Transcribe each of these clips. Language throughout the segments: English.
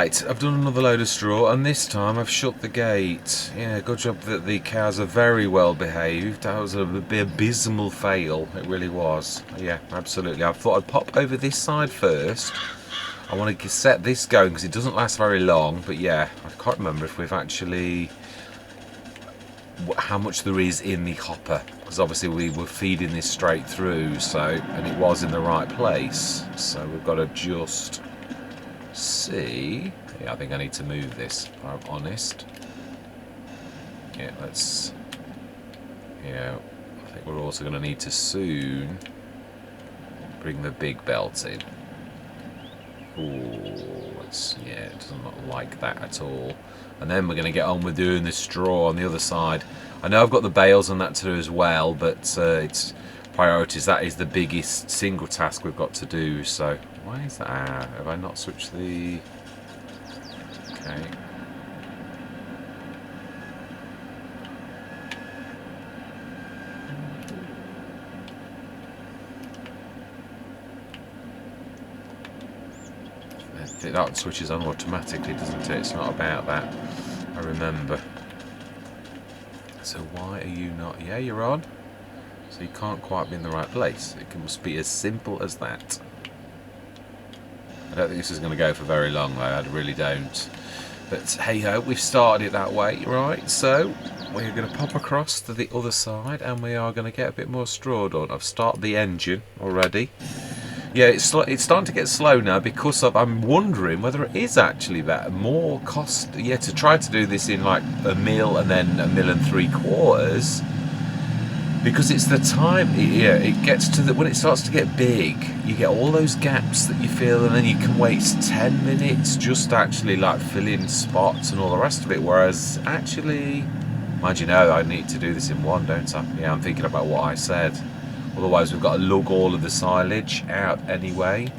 Right, I've done another load of straw, and this time I've shut the gate. Yeah, good job that the cows are very well behaved. That was a abysmal fail, it really was. Yeah, absolutely. I thought I'd pop over this side first. I want to set this going because it doesn't last very long, but yeah, I can't remember if we've actually... how much there is in the hopper, because obviously we were feeding this straight through, so, and it was in the right place, so we've got to just... see. Yeah, I think I need to move this, if I'm honest. Yeah, let's... yeah, I think we're also going to need to soon bring the big belt in. Ooh, yeah, it does not like that at all. And then we're going to get on with doing the straw on the other side. I know I've got the bales and that to do as well, but it's priorities. That is the biggest single task we've got to do, so... why is that? Ah, have I not switched the... okay. That switches on automatically, doesn't it? It's not about that. I remember. So why are you not... yeah, you're on. So you can't quite be in the right place. It must be as simple as that. I don't think this is going to go for very long though, I really don't. But hey ho, we've started it that way, right? So we're going to pop across to the other side and we are going to get a bit more straw done. I've started the engine already. Yeah, it's starting to get slow now because I'm wondering whether it is actually that more cost, yeah, to try to do this in like a mil and then a mil and 3/4. Because it's the time, yeah, it gets to the, when it starts to get big, you get all those gaps that you feel, and then you can waste 10 minutes just actually like filling spots and all the rest of it. Whereas actually, mind you know, I need to do this in one, don't I? Yeah, I'm thinking about what I said. Otherwise, we've got to lug all of the silage out anyway.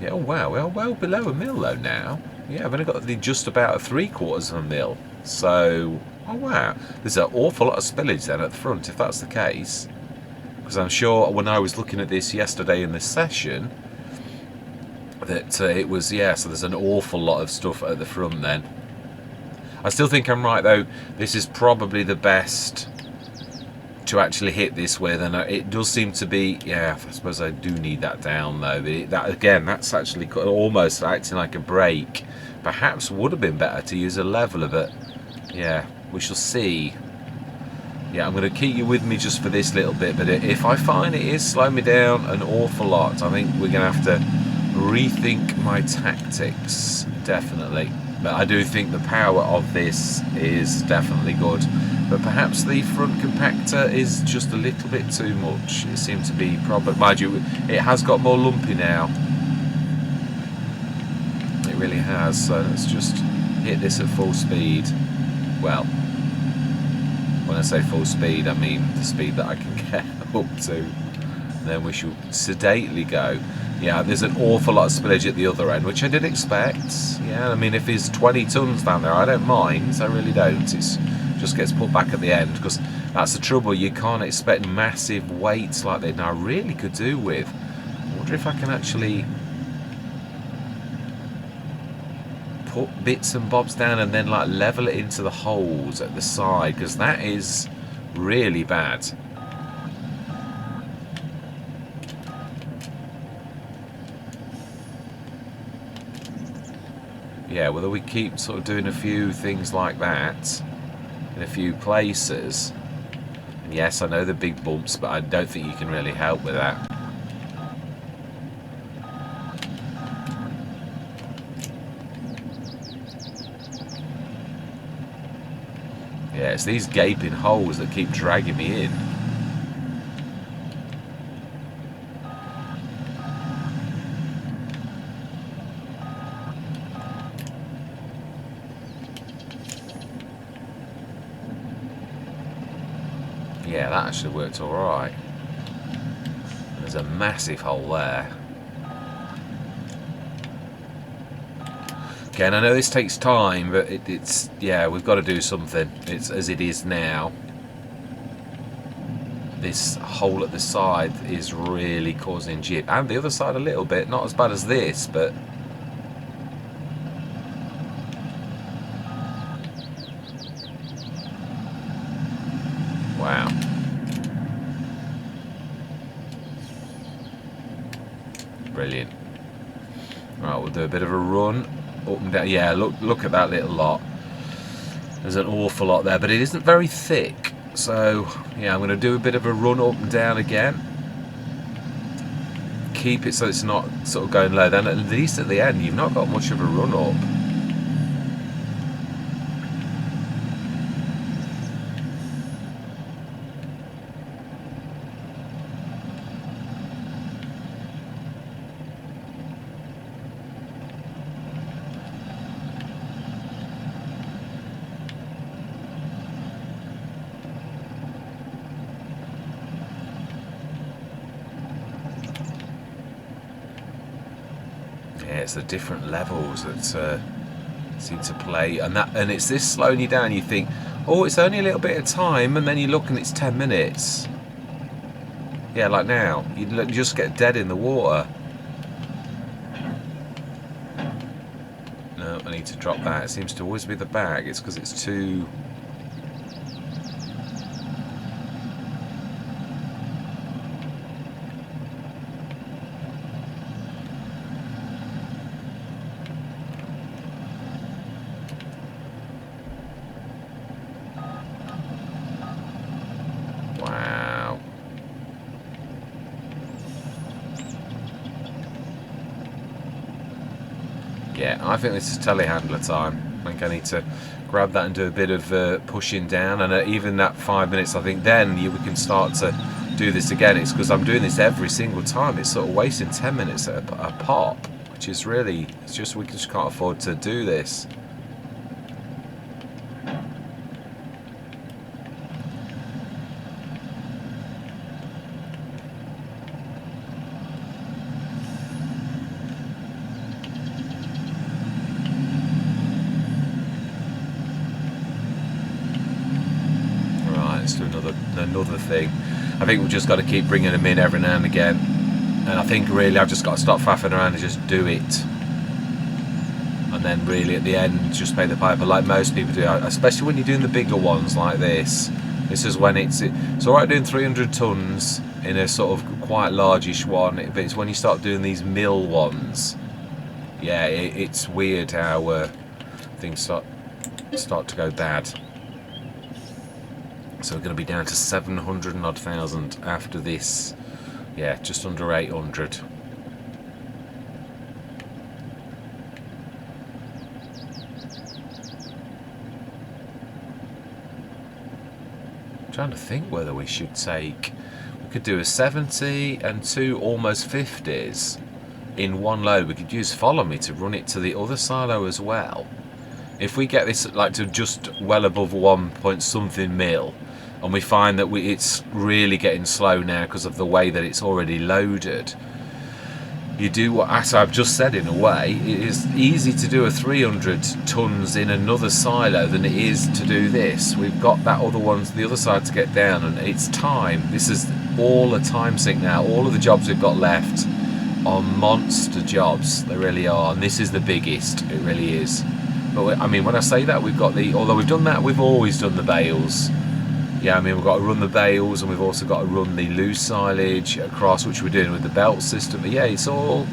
Yeah, oh wow, we're well below a mil though now. Yeah, I've only got just about a 3/4 of a mil. So, oh wow, there's an awful lot of spillage then at the front if that's the case. Because I'm sure when I was looking at this yesterday in the session, that it was, yeah, so there's an awful lot of stuff at the front then. I still think I'm right though, this is probably the best to actually hit this with, and it does seem to be, yeah, I suppose I do need that down though. That again, that's actually almost acting like a brake. Perhaps would have been better to use a level of it. Yeah, we shall see. Yeah, I'm going to keep you with me just for this little bit, but if I find it is slowing me down an awful lot, I think we're going to have to rethink my tactics, definitely. But I do think the power of this is definitely good. But perhaps the front compactor is just a little bit too much. It seems to be probably, mind you, it has got more lumpy now. It really has. So let's just hit this at full speed. Well, when I say full speed, I mean the speed that I can get up to. And then we shall sedately go. Yeah, there's an awful lot of spillage at the other end, which I did expect. Yeah, I mean, if there's 20 tons down there, I don't mind. I really don't. It just gets put back at the end, because that's the trouble. You can't expect massive weights like that. Now, I really could do with. I wonder if I can actually put bits and bobs down and then like level it into the holes at the side, because that is really bad. Yeah, whether we keep sort of doing a few things like that in a few places. And yes, I know the big bumps, but I don't think you can really help with that. Yeah, it's these gaping holes that keep dragging me in. Yeah, that actually worked alright. There's a massive hole there. Again, I know this takes time, but it's, yeah, we've got to do something. It's as it is now. This hole at the side is really causing jip. And the other side a little bit, not as bad as this, but Right, we'll do a bit of a run up and down. Yeah, look at that little lot. There's an awful lot there, but it isn't very thick. So yeah, I'm going to do a bit of a run up and down again. Keep it so it's not sort of going low. Then at least at the end, you've not got much of a run up. Yeah, it's the different levels that seem to play, and it's this slowing you down. You think, oh, it's only a little bit of time, and then you look and it's 10 minutes. Yeah, like now, you just get dead in the water. No, I need to drop that. It seems to always be the bag. It's because it's too... Wow. Yeah, I think this is telehandler time. I think I need to grab that and do a bit of pushing down, and even that 5 minutes, I think then we can start to do this again. It's because I'm doing this every single time. It's sort of wasting 10 minutes a pop, which is really, it's just, we just can't afford to do this. Let's do another thing. I think we've just got to keep bringing them in every now and again, and I think really I've just got to stop faffing around and just do it, and then really at the end just pay the piper like most people do, especially when you're doing the bigger ones like this. This is when it's alright doing 300 tons in a sort of quite largish one, but it's when you start doing these mill ones, yeah, it's weird how things start to go bad. So we're going to be down to 700 and odd thousand after this. Yeah, just under 800. I'm trying to think whether we should take... We could do a 70 and two almost 50s in one load. We could use Follow Me to run it to the other silo as well. If we get this like to just well above 1 point something mil, and we find that it's really getting slow now because of the way that it's already loaded, you do what, as I've just said, in a way, it is easy to do a 300 tons in another silo than it is to do this. We've got that other one to the other side to get down, and it's time. This is all a time sink now. All of the jobs we've got left are monster jobs. They really are, and this is the biggest. It really is. But I mean, when I say that, we've got although we've done that, we've always done the bales. Yeah, I mean, we've got to run the bales, and we've also got to run the loose silage across, which we're doing with the belt system. But yeah, it's all...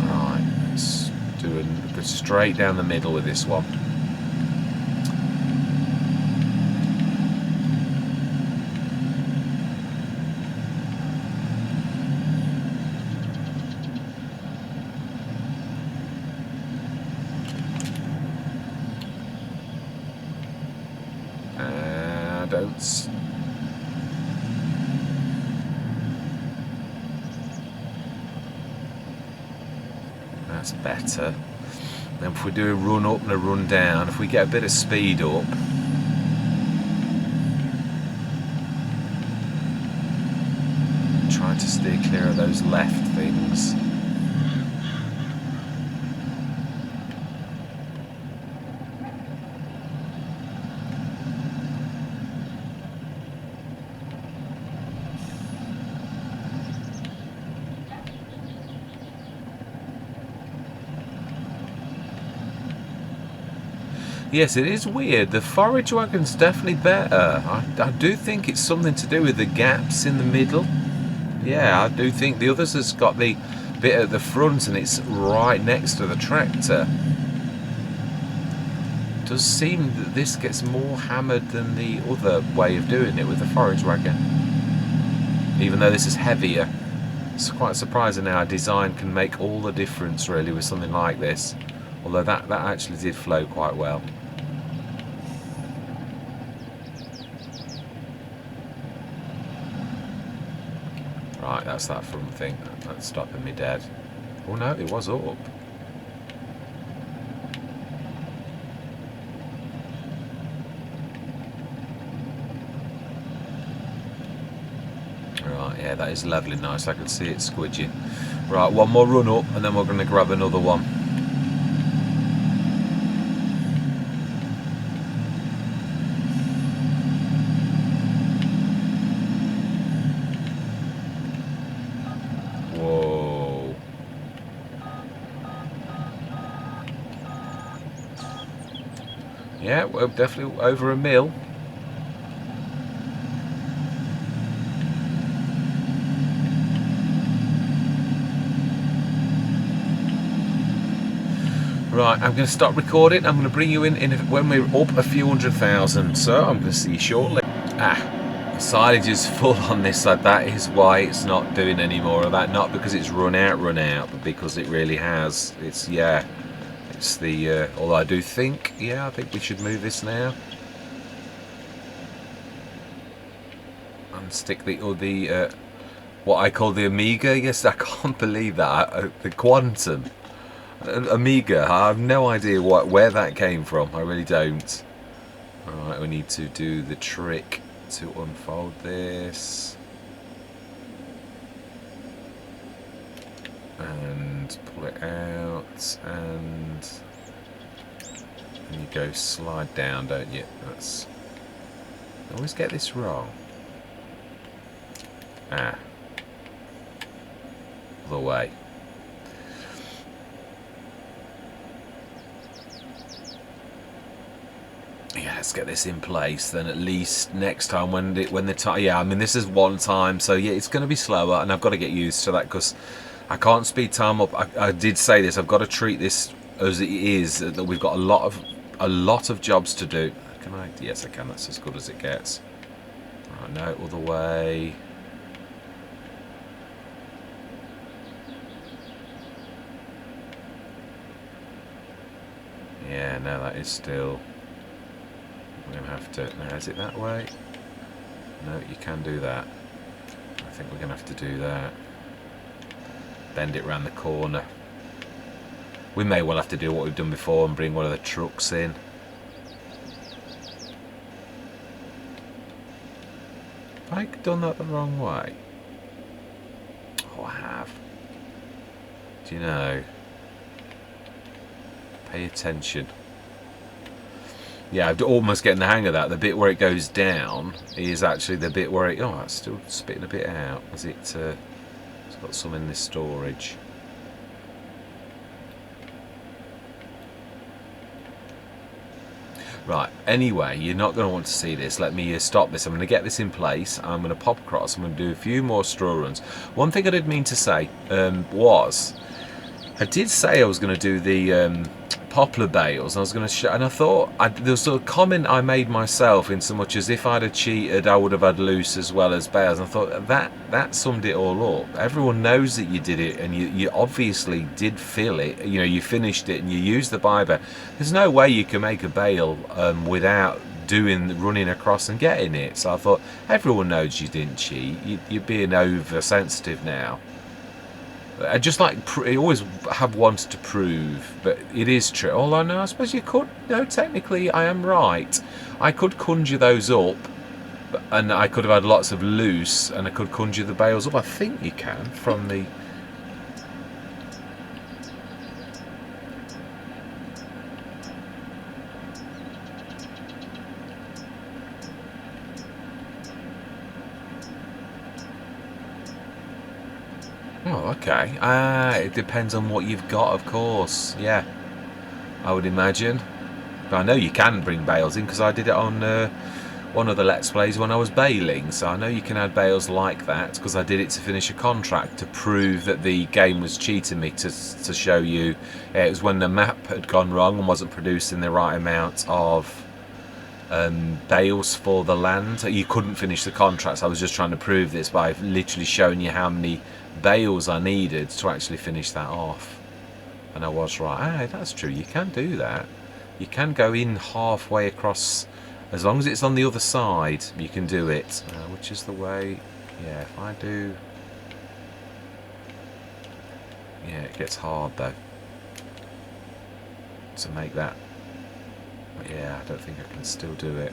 Right, let's go straight down the middle with this one. That's better. Then if we do a run up and a run down, if we get a bit of speed up, try to steer clear of those left things. Yes, it is weird. The forage wagon's definitely better. I do think it's something to do with the gaps in the middle. Yeah, I do think the others has got the bit at the front and it's right next to the tractor. It does seem that this gets more hammered than the other way of doing it with the forage wagon. Even though this is heavier. It's quite surprising how design can make all the difference really with something like this. Although that actually did flow quite well. Right, that's that front thing. That's stopping me dead. Oh no, it was up. Right, yeah, that is lovely nice. I can see it squidging. Right, one more run up and then we're going to grab another one. Whoa. Yeah, we're definitely over a mil. Right, I'm going to stop recording. I'm going to bring you in when we're up a few 100,000. So I'm going to see you shortly. The silage is full on this side. That is why it's not doing any more of that. Not because it's run out, but because it really has. It's, yeah, it's the, although I do think, yeah, I think we should move this now. And stick the what I call the Amiga. Yes, I can't believe that. The Quantum. Amiga, I have no idea where that came from. I really don't. Alright, we need to do the trick to unfold this and pull it out, and you go slide down, don't you? That's, I always get this wrong. Other way. Yeah, let's get this in place. Then at least next time when the time, yeah, I mean this is one time, so yeah, it's going to be slower, and I've got to get used to that because I can't speed time up. I did say this. I've got to treat this as it is. That we've got a lot of jobs to do. Can I? Yes, I can. That's as good as it gets. Right, no, other way. Yeah, no, that is still. We're going to have to... Now, is it that way? No, you can do that. I think we're going to have to do that. Bend it round the corner. We may well have to do what we've done before and bring one of the trucks in. Have I done that the wrong way? Oh, I have. Do you know? Pay attention. Yeah, I'm almost getting the hang of that. The bit where it goes down is actually the bit where it... Oh, it's still spitting a bit out. Is it... it's got some in this storage. Right, anyway, you're not going to want to see this. Let me stop this. I'm going to get this in place. I'm going to pop across. I'm going to do a few more straw runs. One thing I did mean to say was... I did say I was going to do the... poplar bales, and I was going to show, and I thought there was a comment I made myself in so much as if I'd have cheated I would have had loose as well as bales, and I thought that summed it all up. Everyone knows that you did it, and you obviously did fill it, you know, you finished it and you used the biber. There's no way you can make a bale without running across and getting it. So I thought everyone knows you didn't cheat. You're being oversensitive now. I just like I always have wanted to prove, but it is true. Although no, I suppose you could. No, technically I am right. I could conjure those up, and I could have had lots of loose, and I could conjure the bales up. I think you can from the. Oh, okay. It depends on what you've got, of course. Yeah, I would imagine. But I know you can bring bales in because I did it on one of the Let's Plays when I was baling. So I know you can add bales like that because I did it to finish a contract to prove that the game was cheating me to show you. It was when the map had gone wrong and wasn't producing the right amount of bales for the land. You couldn't finish the contracts. I was just trying to prove this by literally showing you how many bales I needed to actually finish that off. And I was right. That's true, you can do that. You can go in halfway across, as long as it's on the other side you can do it, which is the way. Yeah, if I do, yeah, it gets hard though to make that. But yeah, I don't think I can still do it.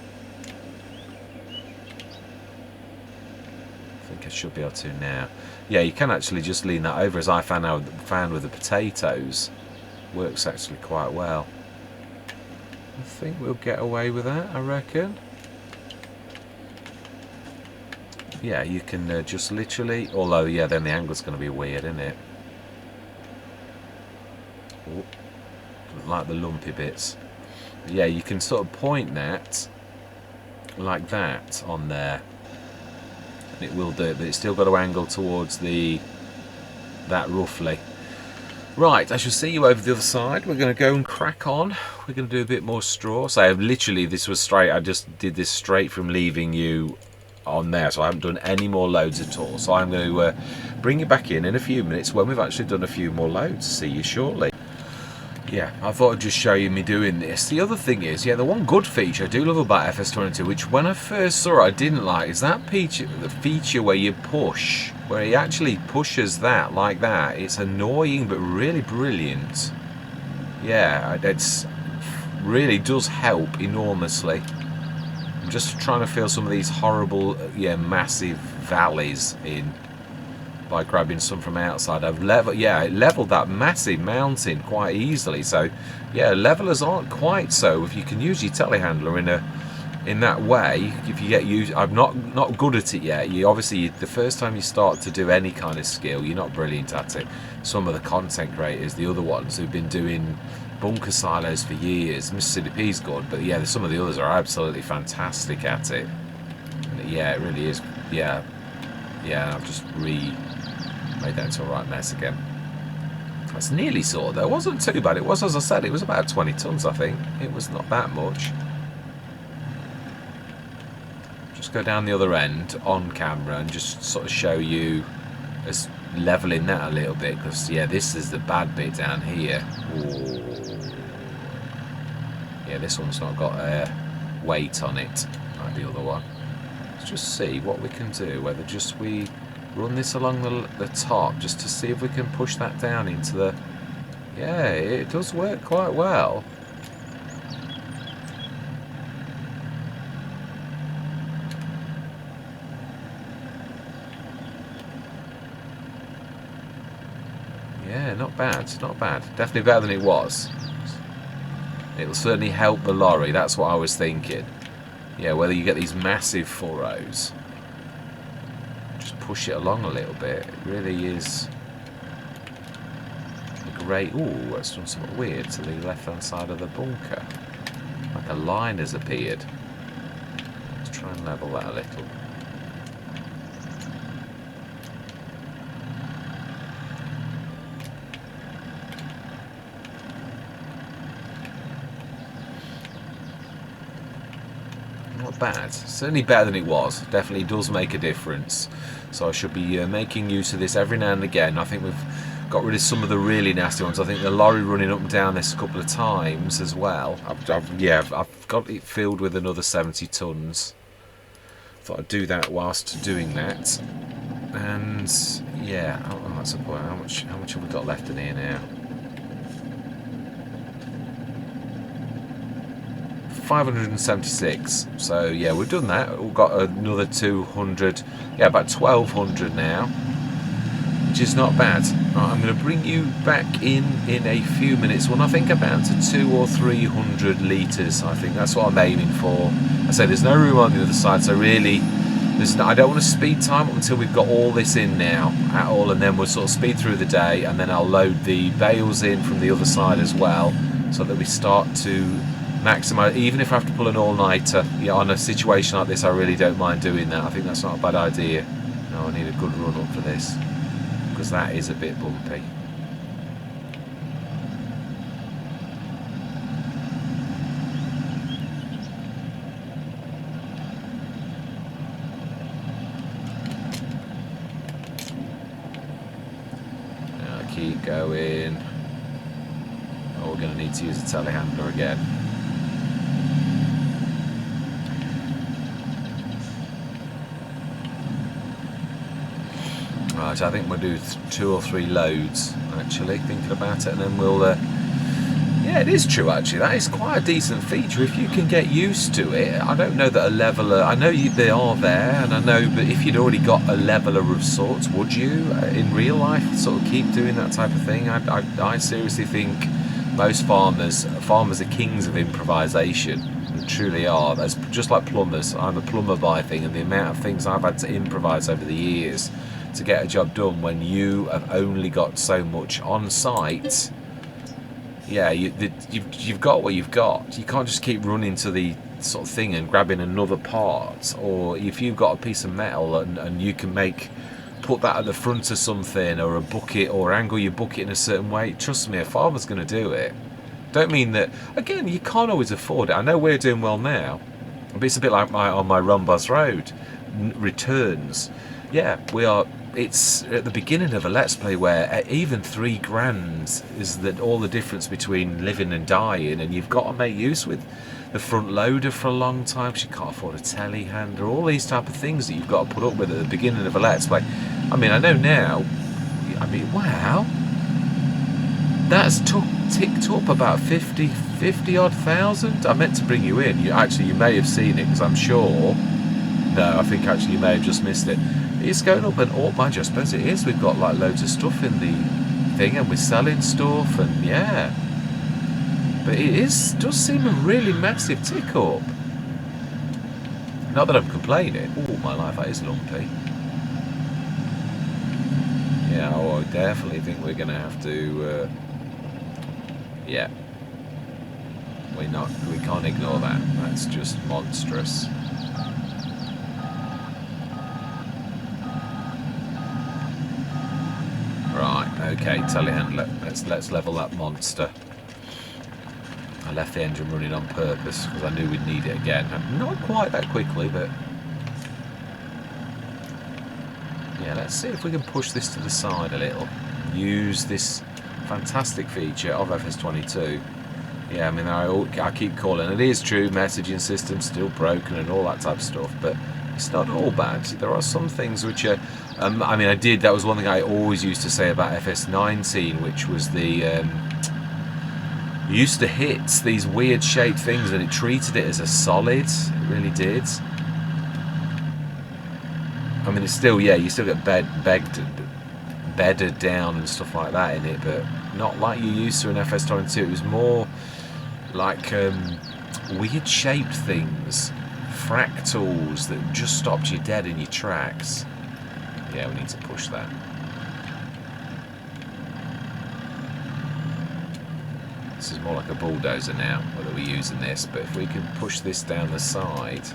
I think I should be able to now. Yeah, you can actually just lean that over, as I found with the potatoes. Works actually quite well. I think we'll get away with that, I reckon. Yeah, you can just literally, although yeah, then the angle's going to be weird, isn't it? Ooh, like the lumpy bits. Yeah, you can sort of point that like that on there, and it will do it, but it's still got to angle towards that roughly. Right, I shall see you over the other side. We're going to go and crack on. We're going to do a bit more straw. So literally, this was straight. I just did this straight from leaving you on there, so I haven't done any more loads at all. So I'm going to bring you back in a few minutes when we've actually done a few more loads. See you shortly. Yeah, I thought I'd just show you me doing this. The other thing is, yeah, the one good feature I do love about FS22, which when I first saw it I didn't like, is that the feature where you push, where he actually pushes that like that. It's annoying but really brilliant. Yeah, it really does help enormously. I'm just trying to fill some of these horrible, yeah, massive valleys in by grabbing some from outside. I've leveled that massive mountain quite easily. So yeah, levelers aren't quite so. If you can use your telehandler in that way, if you get used, I'm not good at it yet. You obviously, the first time you start to do any kind of skill, you're not brilliant at it. Some of the content creators, the other ones who've been doing bunker silos for years, Mississippi P's good, but yeah, some of the others are absolutely fantastic at it. And yeah, it really is. Yeah, I've just made that into a right mess again. That's nearly sorted though. It wasn't too bad. It was, as I said, it was about 20 tons, I think. It was not that much. Just go down the other end on camera and just sort of show you as leveling that a little bit, because yeah, this is the bad bit down here. Ooh. Yeah, this one's not got a weight on it like the other one. Let's just see what we can do, whether just we run this along the top just to see if we can push that down into the... Yeah, it does work quite well. Yeah, not bad, not bad. Definitely better than it was. It'll certainly help the lorry, that's what I was thinking. Yeah, whether you get these massive furrows, just push it along a little bit. It really is a great... Ooh, that's done something weird to the left-hand side of the bunker. Like a line has appeared. Let's try and level that a little. Not bad. Certainly better than it was. Definitely does make a difference. So I should be making use of this every now and again. I think we've got rid of some of the really nasty ones. I think the lorry running up and down this a couple of times as well. I've got it filled with another 70 tons. Thought I'd do that whilst doing that. And yeah, that's a point. How much have we got left in here now? 576. So yeah, we've done that. We've got another 200. Yeah, about 1200 now, which is not bad. Right, I'm going to bring you back in a few minutes when I think about to 200 or 300 litres. I think that's what I'm aiming for. I say there's no room on the other side, so really I don't want to speed time up until we've got all this in now at all, and then we'll sort of speed through the day, and then I'll load the bales in from the other side as well, so that we start to maximise. Even if I have to pull an all-nighter, yeah, on a situation like this, I really don't mind doing that. I think that's not a bad idea. No, I need a good run up for this, because that is a bit bumpy. Keep going. Oh, we're going to need to use a telehandler again. Right, I think we'll do 2 or 3 loads, actually, thinking about it, and then we'll... yeah, it is true, actually. That is quite a decent feature if you can get used to it. I don't know that a leveller... I know they are there, and I know, but if you'd already got a leveller of sorts, would you, in real life, sort of keep doing that type of thing? I seriously think most farmers are kings of improvisation. They truly are. That's just like plumbers. I'm a plumber by thing, and the amount of things I've had to improvise over the years to get a job done when you have only got so much on site... Yeah, you've got what you've got. You can't just keep running to the sort of thing and grabbing another part. Or if you've got a piece of metal and you can put that at the front of something, or a bucket, or angle your bucket in a certain way, trust me, a farmer's going to do it. Don't mean that, again, you can't always afford it. I know we're doing well now, but it's a bit like on my Rombos Road returns. Yeah, we are. It's at the beginning of a Let's Play where even £3,000 is all the difference between living and dying, and you've got to make use with the front loader for a long time because you can't afford a telehandler, all these type of things that you've got to put up with at the beginning of a Let's Play. I mean, I know now, I mean, wow, that's ticked up about 50 odd thousand. I meant to bring you in. You may have seen it, because I'm sure, no, I think actually you may have just missed it. It's going up and up, mind you, I suppose it is. We've got like loads of stuff in the thing, and we're selling stuff, and yeah. But does seem a really massive tick up. Not that I'm complaining. Oh, my life, that is lumpy. Yeah, I definitely think we're going to have to, yeah. We can't ignore that. That's just monstrous. Right, okay, telehandler. Let's level that monster. I left the engine running on purpose because I knew we'd need it again. Not quite that quickly, but yeah, let's see if we can push this to the side a little. Use this fantastic feature of FS22. Yeah, I mean, I keep calling it is true, messaging system's still broken and all that type of stuff, but it's not all bad. There are some things which are, I mean, that was one thing I always used to say about FS19, which was the, used to hit these weird shaped things and it treated it as a solid. It really did. I mean, it's still, yeah, you still get bedded down and stuff like that in it, but not like you used to in FS22. It was more like weird shaped things, fractals that just stopped you dead in your tracks. Yeah, we need to push that. This is more like a bulldozer now, whether we're using this, but if we can push this down the side.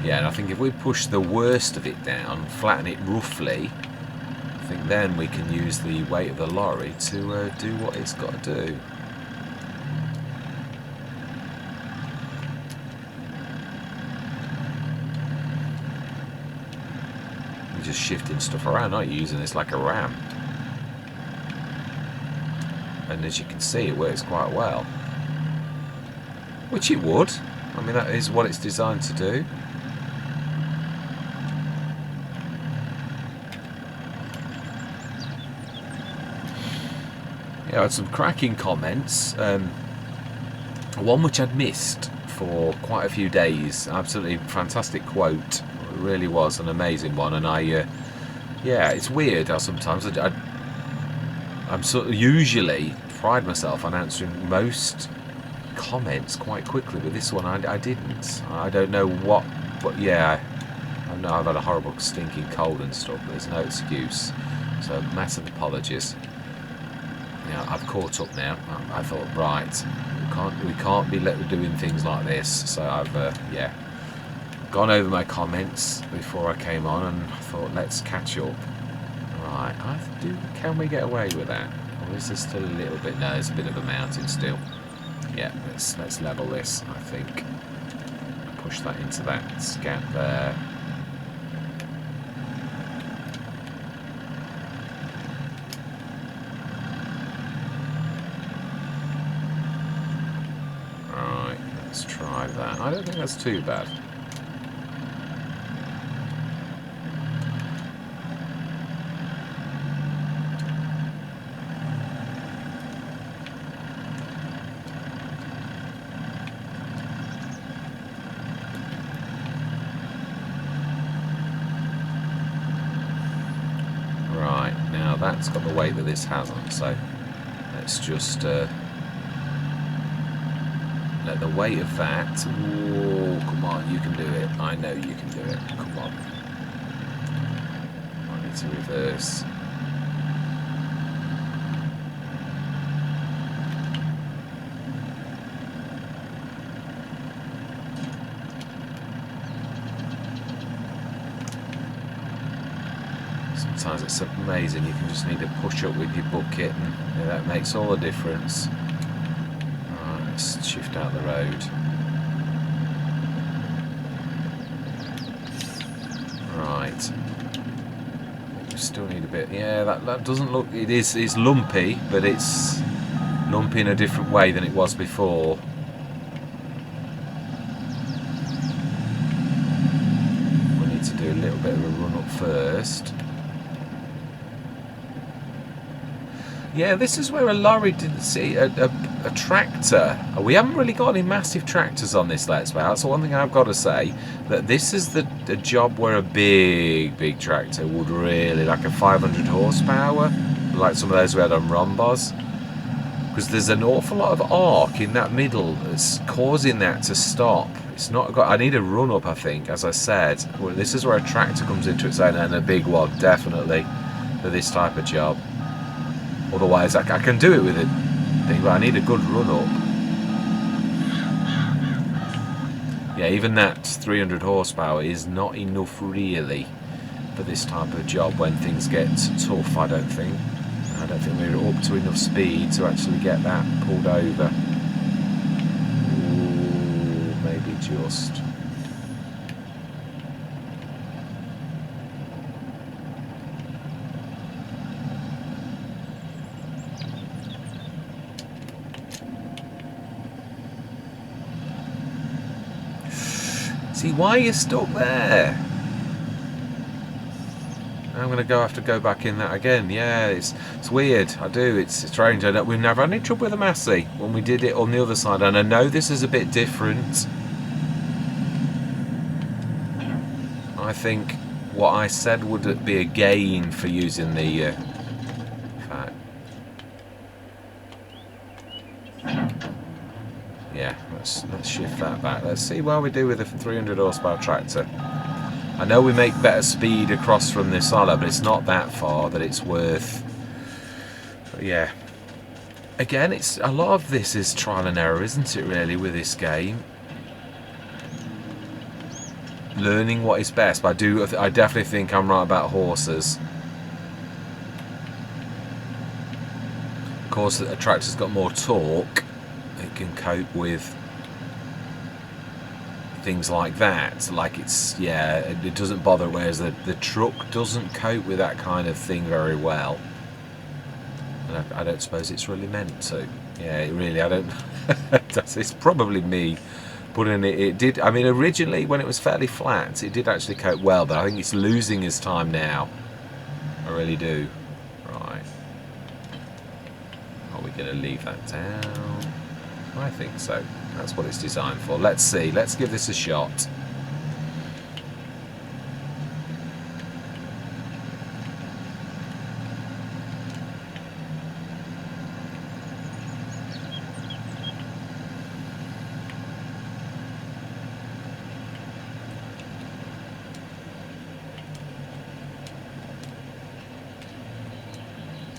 Yeah, and I think if we push the worst of it down, flatten it roughly, I think then we can use the weight of the lorry to do what it's got to do. You're just shifting stuff around, not using this like a ram. And as you can see, it works quite well. Which it would. I mean, that is what it's designed to do. Yeah, I had some cracking comments. One which I'd missed for quite a few days. Absolutely fantastic quote. It really was an amazing one. And yeah, it's weird how sometimes I'm sort of usually pride myself on answering most comments quite quickly, but this one I didn't. I don't know what, but yeah, I know I've had a horrible stinking cold and stuff, but there's no excuse. So massive apologies. Now I've caught up now. I thought, right, we can't be doing things like this. So I've yeah, gone over my comments before I came on, and I thought, let's catch up. Right, can we get away with that? Or is there still a little bit? No, there's a bit of a mountain still. Yeah, let's level this, I think. Push that into that scat there. Right, let's try that. I don't think that's too bad. That's got the weight that this hasn't, so let's just let the weight of that. Oh, come on, you can do it. I know you can do it. Come on. I need to reverse. Sometimes it's amazing, you can just need to push up with your bucket, and that makes all the difference. Right, let's shift out the road. Right. You still need a bit, yeah, that doesn't look, it's lumpy, but it's lumpy in a different way than it was before. We need to do a little bit of a run up first. Yeah, this is where a lorry didn't see a tractor. We haven't really got any massive tractors on this Let's Play. That's the one thing I've got to say. That this is the job where a big tractor would really, like a 500 horsepower, like some of those we had on Rhombos. Because there's an awful lot of arc in that middle that's causing that to stop. It's not got. I need a run up, I think, as I said. Well, this is where a tractor comes into its own, and a big one, definitely, for this type of job. Otherwise, I can do it with a thing, but I need a good run up. Yeah, even that 300 horsepower is not enough really for this type of job when things get tough, I don't think. I don't think we're up to enough speed to actually get that pulled over. Ooh, maybe just. See, why are you stuck there? I'm going to have to go back in that again. Yeah, it's weird. I do. It's strange. We've never had any trouble with the Massey when we did it on the other side. And I know this is a bit different. I think what I said would be a gain for using the... Yeah, let's shift that back. Let's see what we do with a 300 horsepower tractor. I know we make better speed across from this island, but it's not that far that it's worth. But yeah, again, it's a lot of this is trial and error, isn't it? Really, with this game, learning what is best. But I definitely think I'm right about horses. Of course, a tractor's got more torque. It can cope with things like that, like it doesn't bother, whereas the truck doesn't cope with that kind of thing very well, and I don't suppose it's really meant to. Yeah, it really, I don't. It's probably me putting it did, I mean, originally when it was fairly flat it did actually cope well, but I think it's losing its time now. I really do. Right, are we going to leave that down? I think so. That's what it's designed for. Let's see. Let's give this a shot.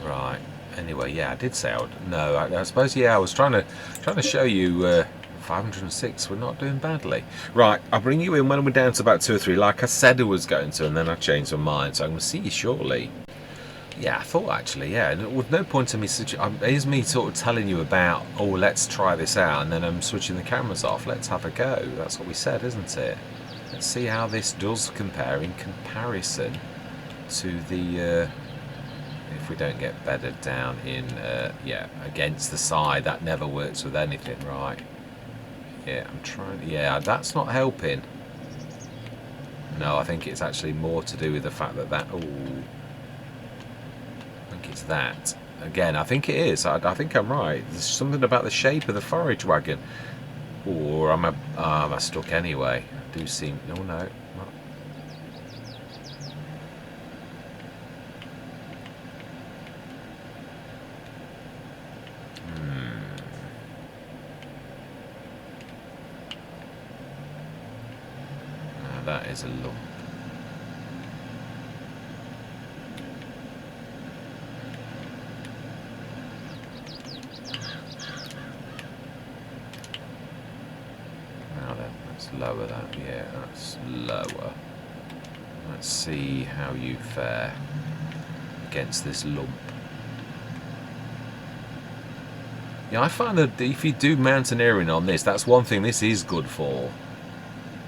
Right. Anyway, yeah, I did say I would. No, I suppose, yeah, I was trying to show you 506. We're not doing badly. Right, I'll bring you in when we're down to about 2 or 3, like I said I was going to, and then I changed my mind. So I'm going to see you shortly. Yeah, I thought actually, yeah. With no point in me, is me sort of telling you about, oh, let's try this out, and then I'm switching the cameras off. Let's have a go. That's what we said, isn't it? Let's see how this does compare in comparison to the. If we don't get bedded down in, yeah, against the side, that never works with anything, right? Yeah, I'm trying. Yeah, that's not helping. No, I think it's actually more to do with the fact that. Oh, I think it's that. Again, I think it is. I think I'm right. There's something about the shape of the forage wagon. Or am I stuck anyway? I do seem. Oh no. Not. That is a lump. Now then, let's lower that. Yeah, that's lower. Let's see how you fare against this lump. Yeah, I find that if you do mountaineering on this, that's one thing this is good for.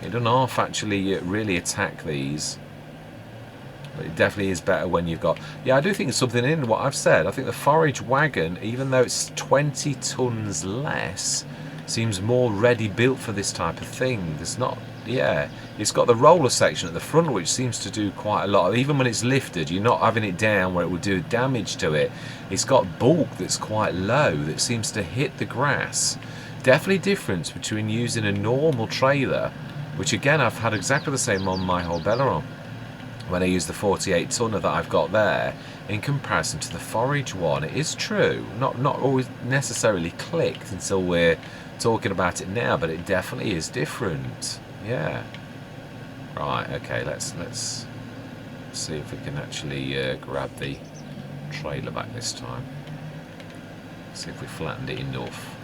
It doesn't half actually really attack these, but it definitely is better when you've got. Yeah, I do think there's something in what I've said. I think the forage wagon, even though it's 20 tons less, seems more ready built for this type of thing. There's not. Yeah, it's got the roller section at the front, which seems to do quite a lot. Even when it's lifted, you're not having it down where it would do damage to it. It's got bulk that's quite low that seems to hit the grass. Definitely difference between using a normal trailer, which again I've had exactly the same on my whole Belleron when I use the 48 tonner that I've got there, in comparison to the forage one. It is true, not always necessarily clicked until we're talking about it now, but it definitely is different. Yeah. Right. Okay. Let's see if we can actually grab the trailer back this time. See if we flattened it enough.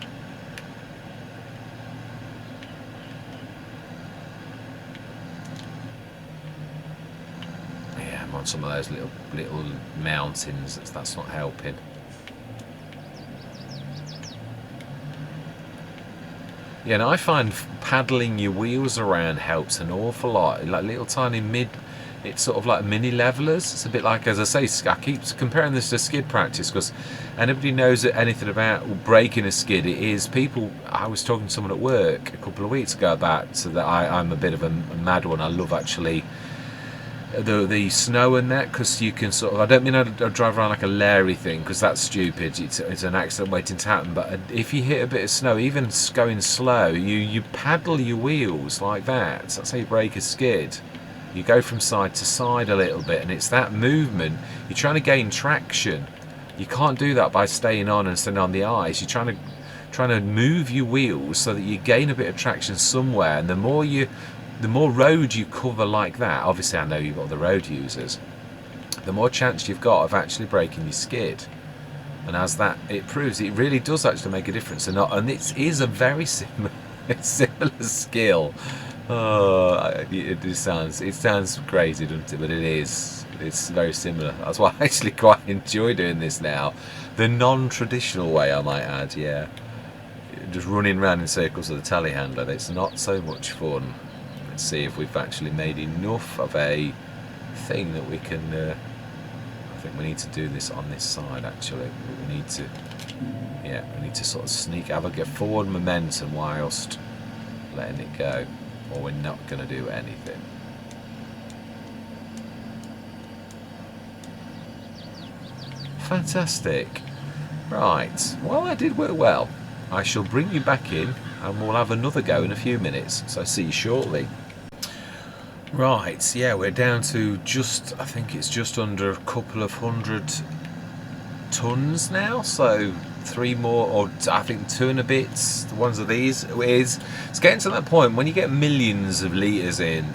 On some of those little mountains, that's not helping. Yeah, and I find paddling your wheels around helps an awful lot. Like little tiny it's sort of like mini levelers. It's a bit like, as I say, I keep comparing this to skid practice, because anybody knows anything about breaking a skid, it is people. I was talking to someone at work a couple of weeks ago about, so that I'm a bit of a mad one. I love actually the snow and that, because you can sort of, I don't mean I drive around like a Larry thing, because that's stupid. It's an accident waiting to happen. But if you hit a bit of snow, even going slow, you paddle your wheels like that. So that's how you break a skid. You go from side to side a little bit, and it's that movement. You're trying to gain traction. You can't do that by staying on and staying on the ice. You're trying to move your wheels so that you gain a bit of traction somewhere, and the more road you cover like that, obviously I know you've got the road users, the more chance you've got of actually breaking your skid. And as that it proves, it really does actually make a difference. And it is a very similar skill. Oh, it sounds crazy, doesn't it? But it is. It's very similar. That's why I actually quite enjoy doing this now. The non-traditional way, I might add. Yeah, just running around in circles with a telehandler. It's not so much fun. Let's see if we've actually made enough of a thing that we can. I think we need to do this on this side. Actually, we need to sort of have a forward momentum whilst letting it go, or we're not going to do anything. Fantastic. Right. Well, that did work well. I shall bring you back in, and we'll have another go in a few minutes. So see you shortly. Right, yeah, we're down to I think it's just under a couple of 100 tons now, so 3 more, or I think 2 and a bit, the ones of these, it's getting to that point when you get millions of litres in,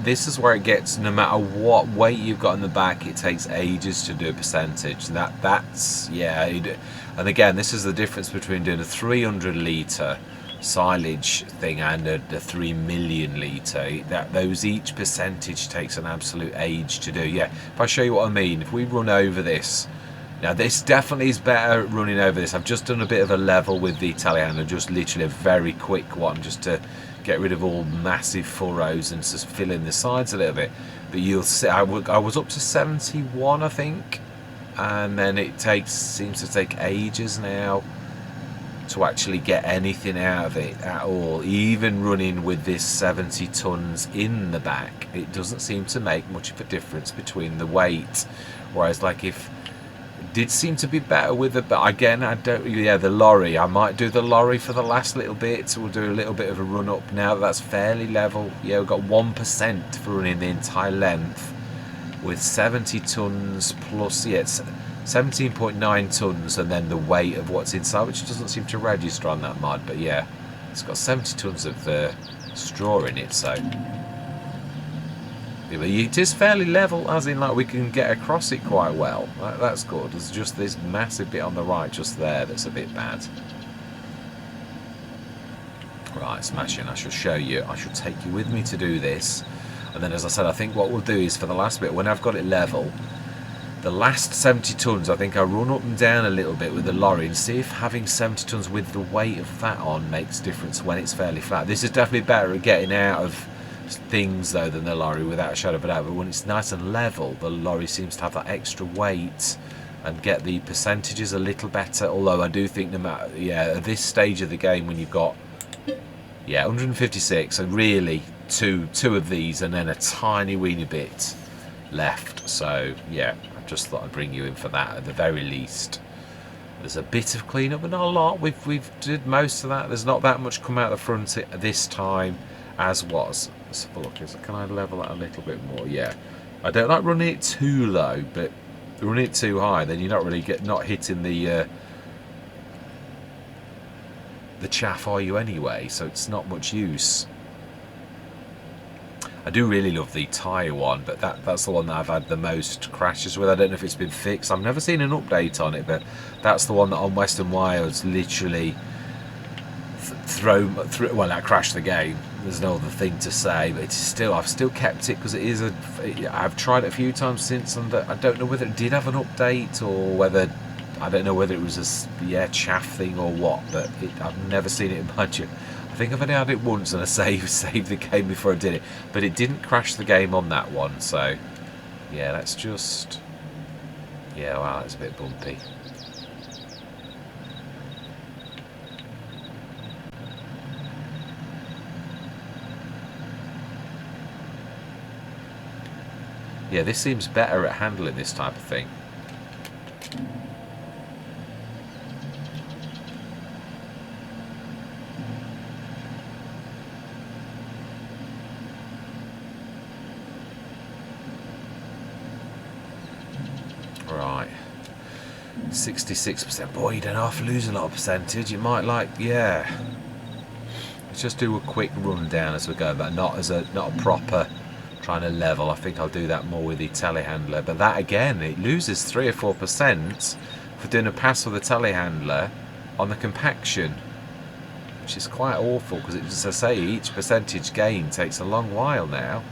this is where it gets, no matter what weight you've got in the back, it takes ages to do a percentage. That's, yeah, and again, this is the difference between doing a 300 litre silage thing and a 3 million litre. Those each percentage takes an absolute age to do. Yeah, if I show you what I mean, if we run over this, now this definitely is better running over this. I've just done a bit of a level with the telehandler, just literally a very quick one, just to get rid of all massive furrows and just fill in the sides a little bit. But you'll see, I was up to 71, I think, and then it seems to take ages now to actually get anything out of it at all. Even running with this 70 tons in the back, it doesn't seem to make much of a difference between the weight. Whereas like if did seem to be better with it, but again, I don't. Yeah, the lorry. I might do the lorry for the last little bit. So we'll do a little bit of a run up now. That's fairly level. Yeah, we've got 1% for running the entire length with 70 tons plus. Yeah, it's 17.9 tons, and then the weight of what's inside, which doesn't seem to register on that mod. But yeah, it's got 70 tons of straw in it, so. It is fairly level, as in like we can get across it quite well. That's good. There's just this massive bit on the right just there that's a bit bad. Right, smashing. I shall show you. I shall take you with me to do this. And then, as I said, I think what we'll do is for the last bit, when I've got it level, the last 70 tons, I think I'll run up and down a little bit with the lorry and see if having 70 tons with the weight of that on makes a difference when it's fairly flat. This is definitely better at getting out of things though than the lorry, without a shadow of a doubt. But when it's nice and level, the lorry seems to have that extra weight and get the percentages a little better. Although I do think no matter, yeah, at this stage of the game, when you've got 156 and really two of these and then a tiny weeny bit left, so yeah, I just thought I'd bring you in for that at the very least. There's a bit of cleanup, but not a lot. We've did most of that. There's not that much come out the front this time as was. Let's have a look. Can I level that a little bit more? Yeah. I don't like running it too low, but running it too high, then you're not really not hitting the chaff, are you, anyway? So it's not much use. I do really love the tyre one, but that's the one that I've had the most crashes with. I don't know if it's been fixed. I've never seen an update on it, but that's the one that on Western Wilds literally well, that crashed the game. There's no other thing to say, but it's still, I've still kept it because it is I've tried it a few times since, and I don't know whether it did have an update or whether, I don't know whether it was a chaff thing or what, but I've never seen it in budget. I think I've only had it once and I saved the game before I did it, but it didn't crash the game on that one. So yeah, that's just, yeah, wow, it's a bit bumpy. Yeah, this seems better at handling this type of thing. Right. 66%. Boy, you don't have to lose a lot of percentage. You might yeah. Let's just do a quick run down as we go, but not a proper trying to level. I think I'll do that more with the telehandler, but that again, it loses 3 or 4% for doing a pass with the telehandler on the compaction, which is quite awful because, as I say, each percentage gain takes a long while now.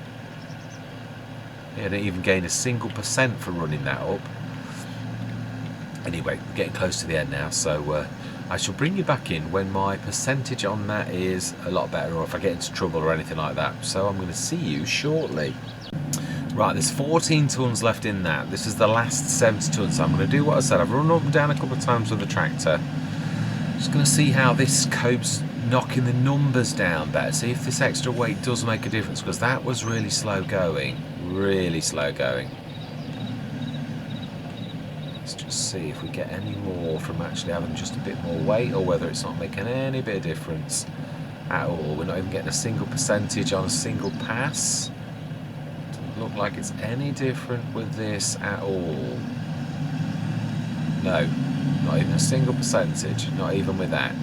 Yeah, I didn't even gain a single % for running that up. Anyway, we're getting close to the end now, so I shall bring you back in when my percentage on that is a lot better, or if I get into trouble or anything like that. So I'm going to see you shortly. Right, there's 14 tons left in that. This is the last 70 tons. So I'm going to do what I said. I've run up and down a couple of times with the tractor. Just going to see how this cope's knocking the numbers down better. See if this extra weight does make a difference, because that was really slow going. Really slow going. Let's just see if we get any more from actually having just a bit more weight, or whether it's not making any bit of difference at all. We're not even getting a single percentage on a single pass. Doesn't look like it's any different with this at all. No, not even a single percentage, not even with that.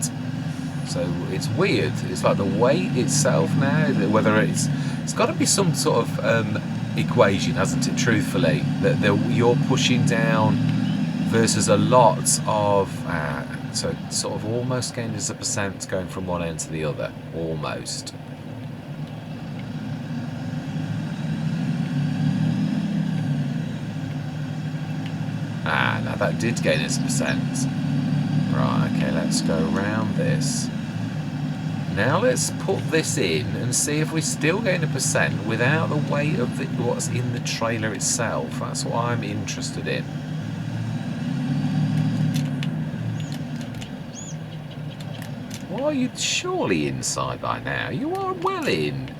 So it's weird. It's like the weight itself now, whether it's got to be some sort of equation, hasn't it, truthfully, that you're pushing down versus a lot of, so sort of almost gained as a percent going from one end to the other, almost. Now that did gain as a percent. Right, okay, let's go around this. Now let's put this in and see if we still gain a percent without the weight of what's in the trailer itself. That's what I'm interested in. Well, are you surely inside by now? You are well in.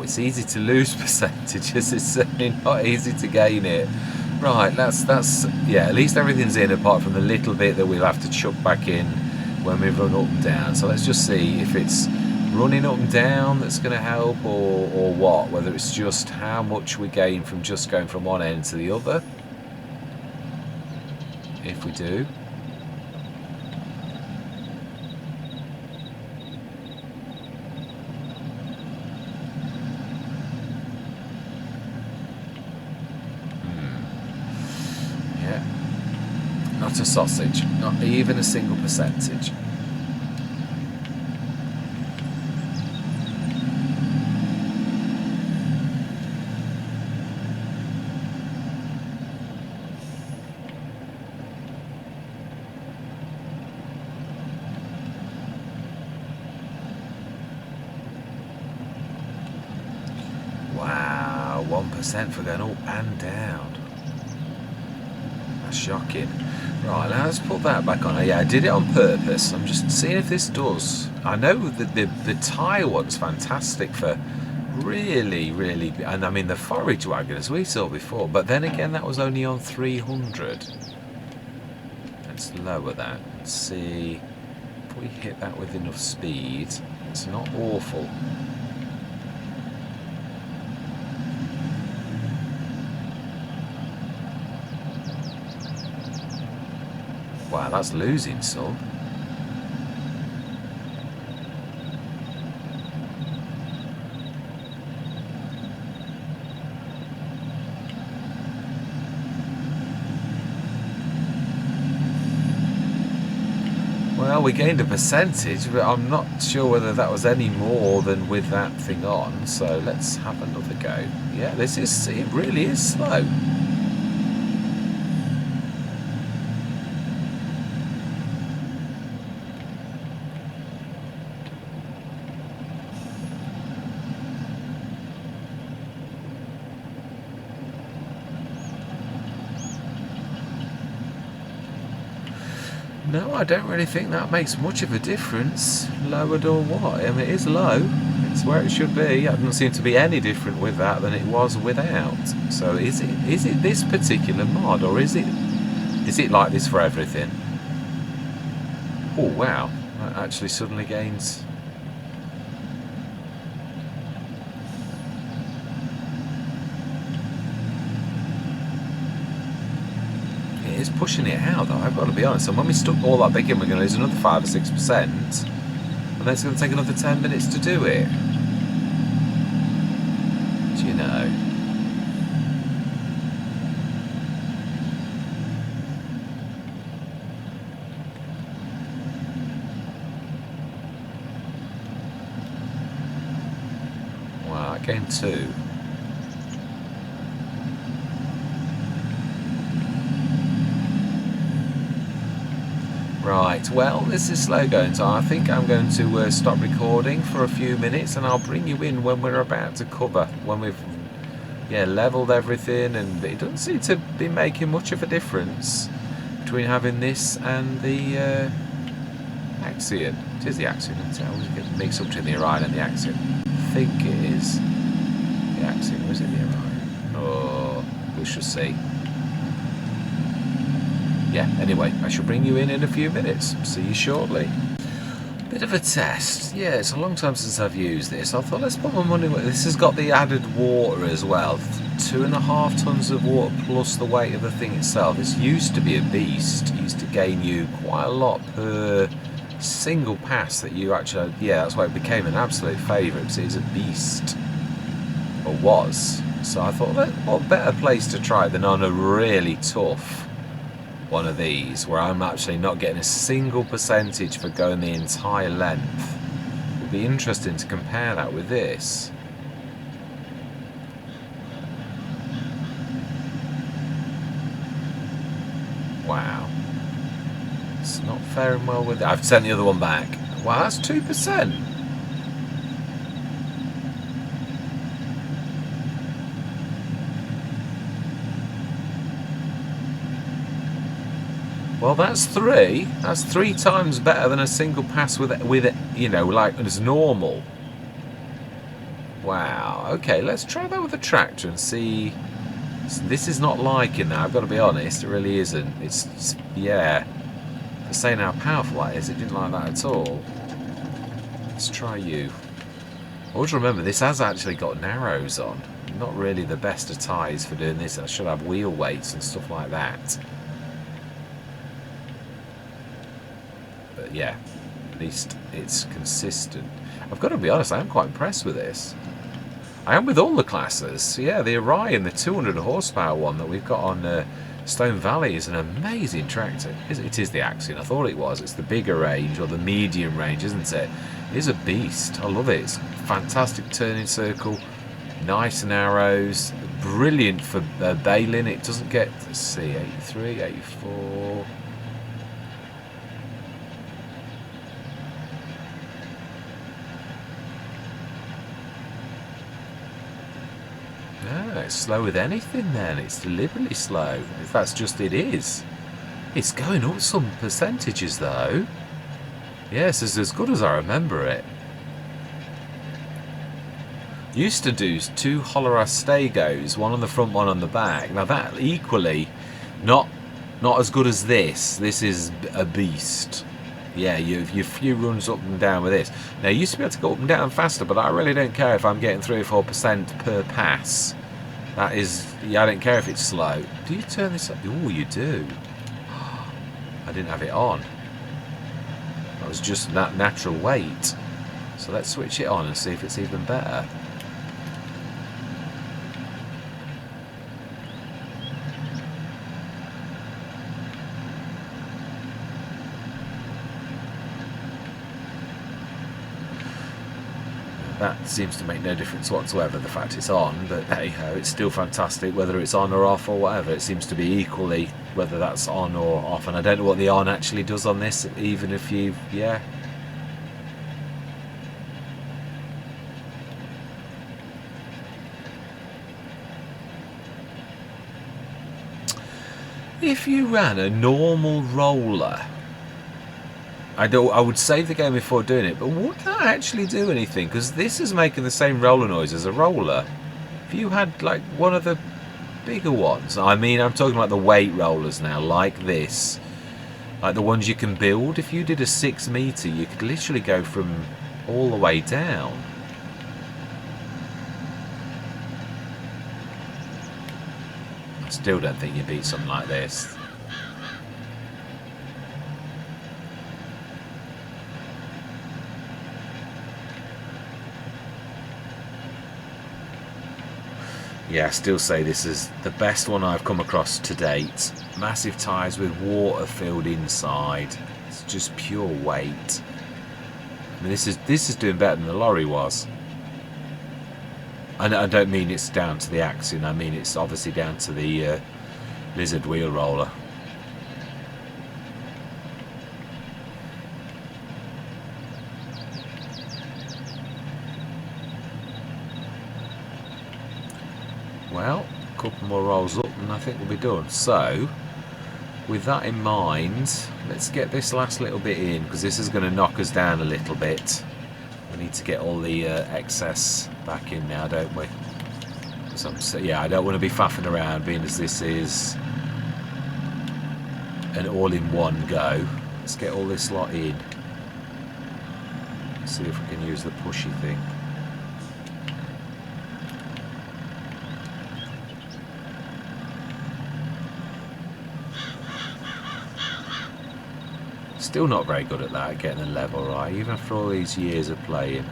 It's easy to lose percentages, it's certainly not easy to gain it. Right, that's yeah, at least everything's in apart from the little bit that we'll have to chuck back in when we run up and down. So let's just see if it's running up and down that's going to help, or what, whether it's just how much we gain from just going from one end to the other. If we do. Not a sausage, not even a single percentage. Wow, 1% for going up and down. That's shocking. Right, now let's put that back on. Yeah, I did it on purpose. I'm just seeing if this does. I know that the tyre one's fantastic for really, and I mean the forage wagon as we saw before, but then again that was only on 300. Let's lower that and see if we hit that with enough speed. It's not awful. Wow, that's losing some. Well, we gained a percentage, but I'm not sure whether that was any more than with that thing on. So let's have another go. Yeah, it really is slow. No, I don't really think that makes much of a difference, lowered or what. I mean, it is low, it's where it should be. It doesn't seem to be any different with that than it was without. So is it this particular mod, or is it like this for everything? Oh wow, that actually suddenly gains. It's pushing it out though, I've got to be honest. And when we stuck all that big in, we're going to lose another 5 or 6%, and then it's going to take another 10 minutes to do it. Do you know? Wow, I gained 2. Right, well, this is slow going, so I think I'm going to stop recording for a few minutes, and I'll bring you in when we're about to cover, when we've levelled everything, and it doesn't seem to be making much of a difference between having this and the Axion. It is the Axion, isn't it? I always get mixed up between the Orion and the Axion. I think it is the Axion, or is it the Orion? Oh, we shall see. Yeah, anyway, I shall bring you in a few minutes. See you shortly. Bit of a test. Yeah, it's a long time since I've used this. I thought, let's put my money where this has got the added water as well. 2.5 tons of water plus the weight of the thing itself. This used to be a beast. It used to gain you quite a lot per single pass that you actually... Yeah, that's why it became an absolute favourite, because it is a beast. Or was. So I thought, what better place to try it than on a really tough one of these, where I'm actually not getting a single percentage for going the entire length. It would be interesting to compare that with this. Wow. It's not faring well with it. I've sent the other one back. Wow, that's 2%. Well, that's 3. That's 3 times better than a single pass with it, you know, like as normal. Wow. Okay, let's try that with a tractor and see. This is not liking that. I've got to be honest. It really isn't. It's yeah. For saying how powerful that is, it didn't like that at all. Let's try you. Always remember, this has actually got narrows on. Not really the best of tyres for doing this. I should have wheel weights and stuff like that. But yeah, at least it's consistent. I've got to be honest, I am quite impressed with this. I am with all the classes. Yeah, the Orion, the 200 horsepower one that we've got on Stone Valley is an amazing tractor. It is the Axion, I thought it was. It's the bigger range, or the medium range, isn't it? It is a beast. I love it. It's fantastic turning circle, nice narrows, brilliant for bailing. It doesn't get, let's see, 83, 84... No, it's slow with anything then. It's deliberately slow. If that's just it is. It's going up some percentages though. Yes, it's as good as I remember it. Used to do 2 Holorastegos, one on the front, one on the back. Now that equally, not as good as this. This is a beast. Yeah, your few runs up and down with this. Now, you used to be able to go up and down faster, but I really don't care if I'm getting 3 or 4% per pass. That is, yeah, I don't care if it's slow. Do you turn this up? Oh, you do. I didn't have it on. That was just that natural weight. So let's switch it on and see if it's even better. That seems to make no difference whatsoever, the fact it's on, but hey ho, it's still fantastic whether it's on or off or whatever. It seems to be equally whether that's on or off, and I don't know what the on actually does on this, even if you, yeah. If you ran a normal roller, I would save the game before doing it, but would that actually do anything? Because this is making the same roller noise as a roller. If you had like one of the bigger ones, I mean, I'm talking about the weight rollers now, like this, like the ones you can build. If you did a 6 meter, you could literally go from all the way down. I still don't think you beat something like this. Yeah, I still say this is the best one I've come across to date. Massive tyres with water filled inside. It's just pure weight. I mean, this is doing better than the lorry was. And I don't mean it's down to the Axion. I mean it's obviously down to the Lizard wheel roller. Well, a couple more rolls up and I think we'll be done. So, with that in mind, let's get this last little bit in, because this is going to knock us down a little bit. We need to get all the excess back in now, don't we? So, yeah, I don't want to be faffing around, being as this is an all-in-one go. Let's get all this lot in. See if we can use the pushy thing. Still not very good at that, getting the level right, even after all these years of playing.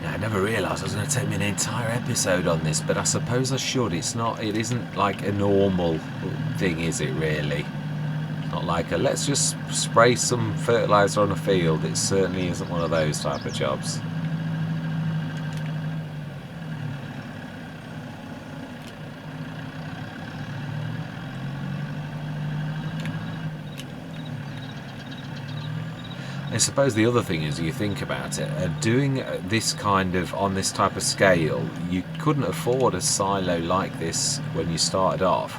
I never realised I was going to take me an entire episode on this, but I suppose I should. It isn't like a normal thing, is it really? It's not like let's just spray some fertiliser on a field. It certainly isn't one of those type of jobs. I suppose the other thing is, you think about it, doing this kind of, on this type of scale, you couldn't afford a silo like this when you started off,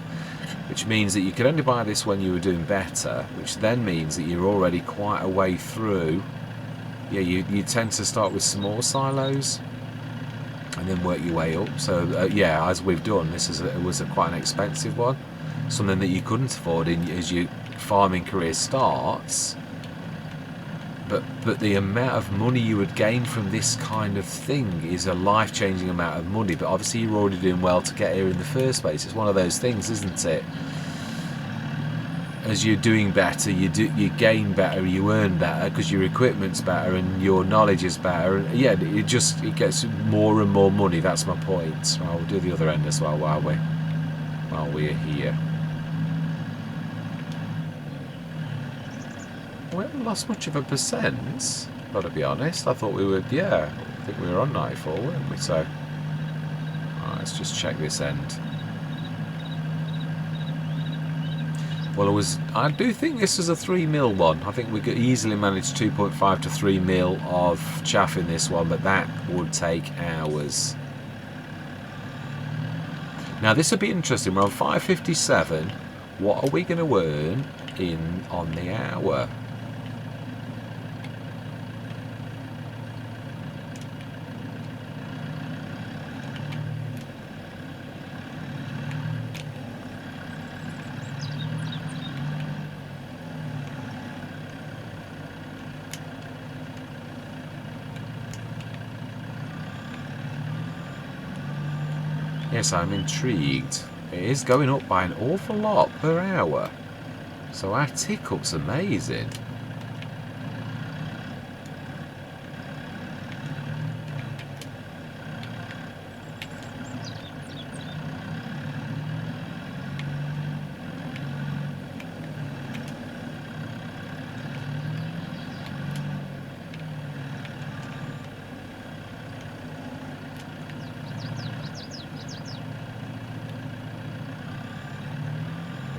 which means that you could only buy this when you were doing better, which then means that you're already quite a way through. Yeah, you tend to start with small silos and then work your way up. So yeah, as we've done, this was quite an expensive one, something that you couldn't afford as your farming career starts. But the amount of money you would gain from this kind of thing is a life-changing amount of money. But obviously you're already doing well to get here in the first place. It's one of those things, isn't it? As you're doing better, you gain better, you earn better because your equipment's better and your knowledge is better. And yeah, it gets more and more money. That's my point. Right, we'll do the other end as well while we're here. We haven't lost much of a percent, got to be honest. I thought we would, yeah, I think we were on 94, weren't we? So, right, let's just check this end. Well, I do think this was a 3 mil one. I think we could easily manage 2.5 to 3 mil of chaff in this one, but that would take hours. Now, this would be interesting. We're on 557. What are we going to earn on the hour? Yes, I'm intrigued. It is going up by an awful lot per hour. So our tick-up's amazing.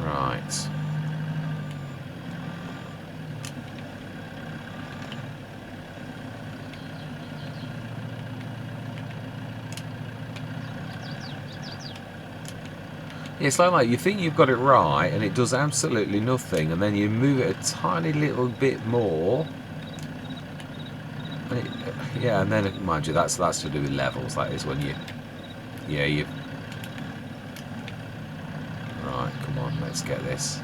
Right. It's like you think you've got it right and it does absolutely nothing, and then you move it a tiny little bit more. And yeah, and then mind you, that's to do with levels. That is when you right, come on, let's get this.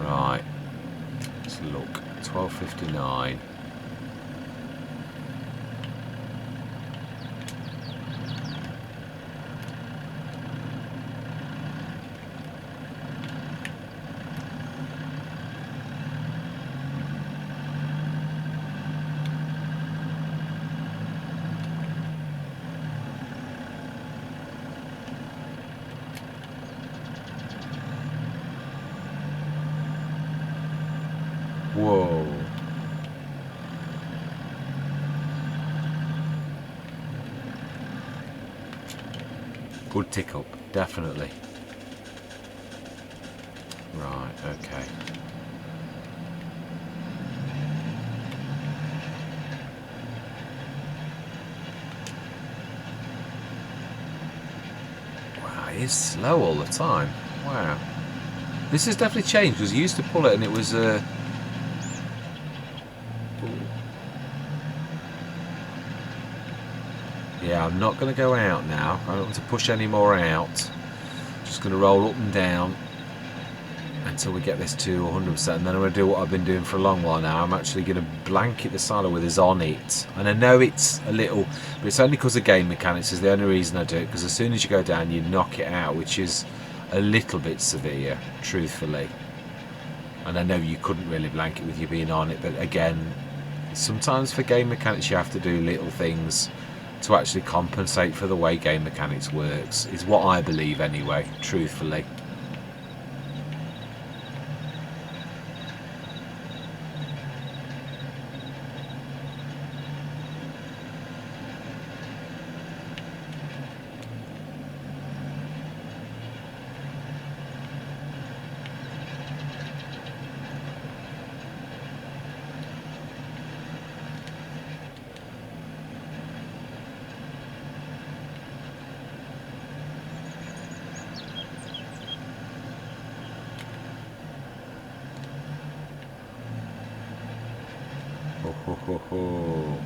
Right, let's look. 12:59. Whoa. Good tick up, definitely. Right, okay. Wow, it is slow all the time. Wow. This has definitely changed because you used to pull it and it was yeah, I'm not going to go out now. I don't want to push any more out. Just going to roll up and down until we get this to 100%, and then I'm going to do what I've been doing for a long while now. I'm actually going to blanket the silo with us on it, and I know it's a little, but it's only because of game mechanics is the only reason I do it, because as soon as you go down you knock it out, which is a little bit severe, truthfully. And I know you couldn't really blanket with you being on it, but again, sometimes for game mechanics you have to do little things to actually compensate for the way game mechanics works, is what I believe anyway, truthfully. Ho, ho, ho.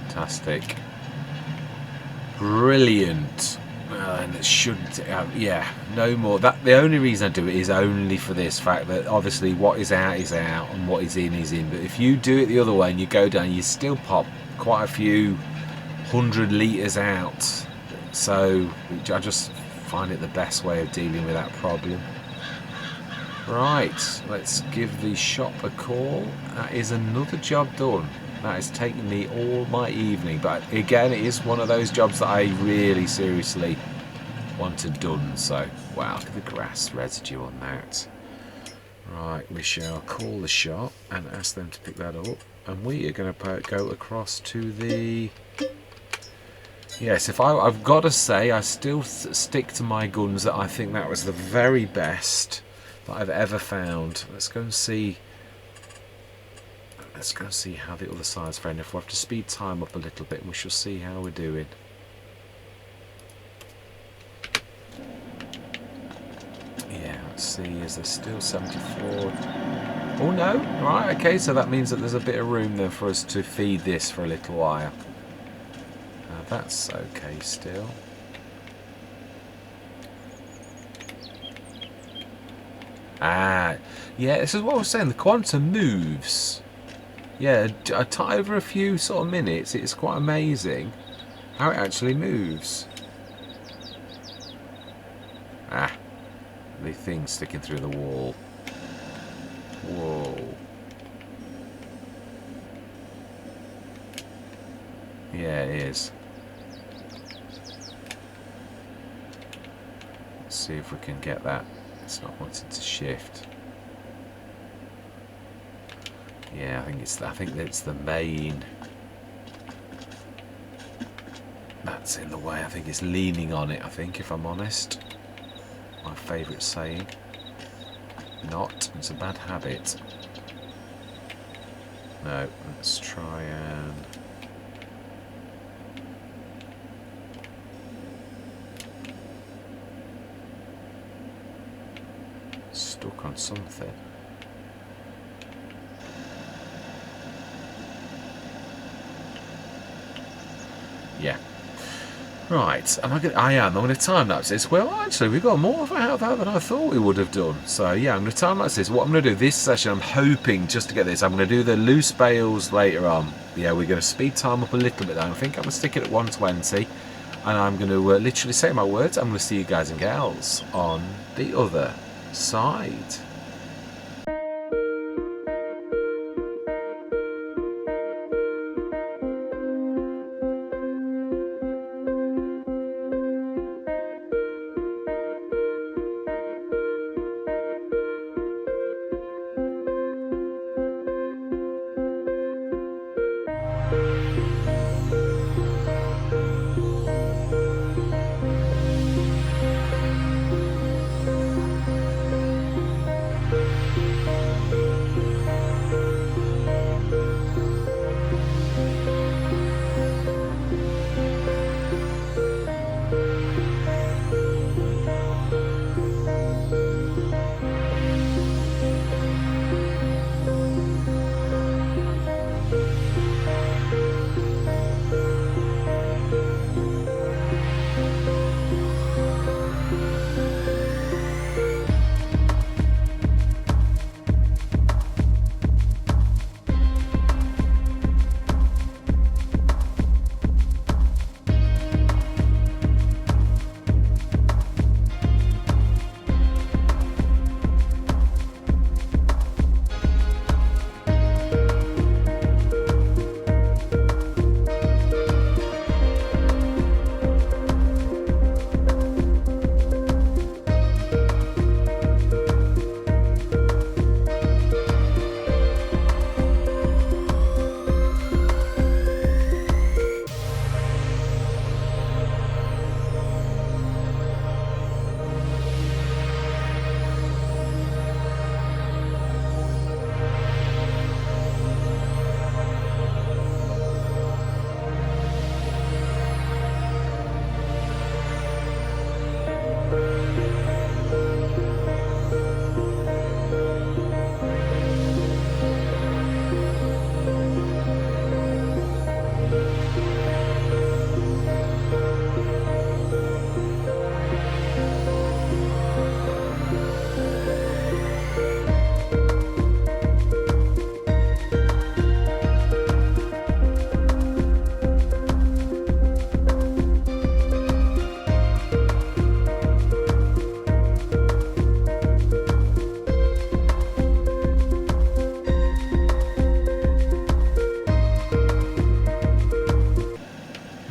Fantastic. Brilliant. And it shouldn't, yeah, no more. That the only reason I do it is only for this fact that obviously what is out and what is in. But if you do it the other way and you go down, you still pop quite a few 100 litres out. So I just find it the best way of dealing with that problem. Right, let's give the shop a call. That is another job done. That has taken me all my evening, but again, it is one of those jobs that I really seriously wanted done. So, wow, look at the grass residue on that. Right, we shall call the shop and ask them to pick that up, and we are going to go across to the... Yes, I've got to say, I still stick to my guns that I think that was the very best that I've ever found. Let's go and see. Let's go and see how the other side's faring. If we have to speed time up a little bit, we shall see how we're doing. Yeah, let's see. Is there still 74? Oh no! Right, okay. So that means that there's a bit of room there for us to feed this for a little while. That's okay still. Ah, yeah. This is what I was saying. The quantum moves. Yeah, over a few sort of minutes, it's quite amazing how it actually moves. Ah, the thing sticking through the wall. Whoa. Yeah, it is. Let's see if we can get that. It's not wanting to shift. Yeah, I think it's the main that's in the way. I think it's leaning on it, I think, if I'm honest. My favourite saying. Not. It's a bad habit. No, let's try and... Stuck on something. Yeah. Right. I'm going to time lapse this. Well, actually, we got more out of that than I thought we would have done. So yeah, I'm going to time lapse this. What I'm going to do this session, I'm hoping just to get this. I'm going to do the loose bales later on. Yeah, we're going to speed time up a little bit. Though. I think I'm going to stick it at 120, and I'm going to literally say my words. I'm going to see you guys and gals on the other side.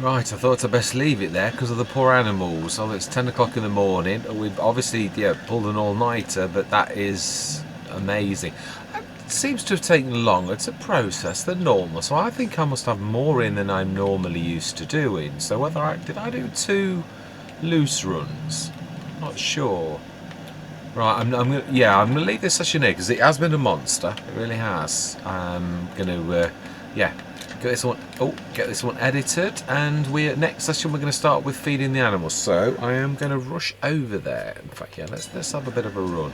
Right, I thought I'd best leave it there because of the poor animals. So it's 10 o'clock in the morning. We've obviously, yeah, pulled an all-nighter, but that is amazing. It seems to have taken longer to process than normal, so I think I must have more in than I'm normally used to doing. So did I do 2 loose runs? Not sure. Right, I'm gonna leave this session here because it has been a monster. It really has. I'm gonna, yeah, get this one edited, and next session we're gonna start with feeding the animals. So I am gonna rush over there. In fact, yeah, let's have a bit of a run.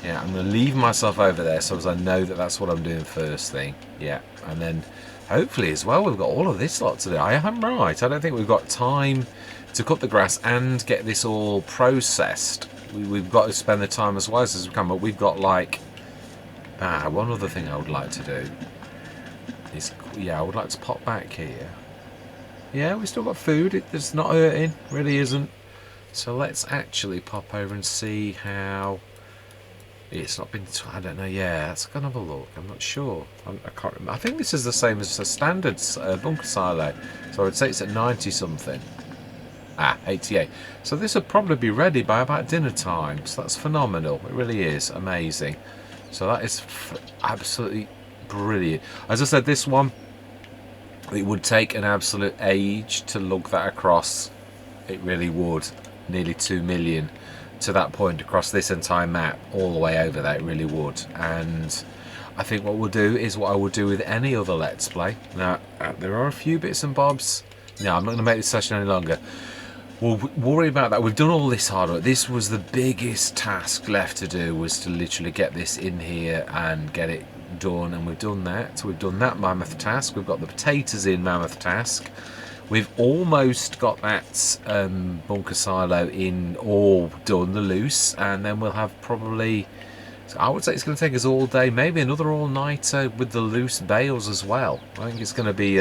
Yeah, I'm gonna leave myself over there so as I know that that's what I'm doing first thing. Yeah, and then hopefully as well we've got all of this lot to do. I am right. I don't think we've got time to cut the grass and get this all processed. We've got to spend the time as wise as we can, but we've got like one other thing I would like to do is, yeah, I would like to pop back here. Yeah, we still got food. It's not hurting, really isn't. So let's actually pop over and see how it's not been. I don't know. Yeah, let's go and have a look. I'm not sure. I can't remember. I think this is the same as a standard bunker silo. So I would say it's at 90 something. 88. So this would probably be ready by about dinner time. So that's phenomenal. It really is amazing. So that is absolutely brilliant. As I said, this one, it would take an absolute age to lug that across. It really would. Nearly 2 million to that point across this entire map, all the way over there. It really would. And I think what we'll do is what I would do with any other Let's Play. Now, there are a few bits and bobs. No, I'm not going to make this session any longer. We'll worry about that. We've done all this hard work. This was the biggest task left to do, was to literally get this in here and get it done, and we've done that. So we've done that mammoth task. We've got the potatoes in mammoth task. We've almost got that bunker silo in all done, the loose, and then we'll have probably, so I would say it's going to take us all day, maybe another all-nighter with the loose bales as well. I think it's going to be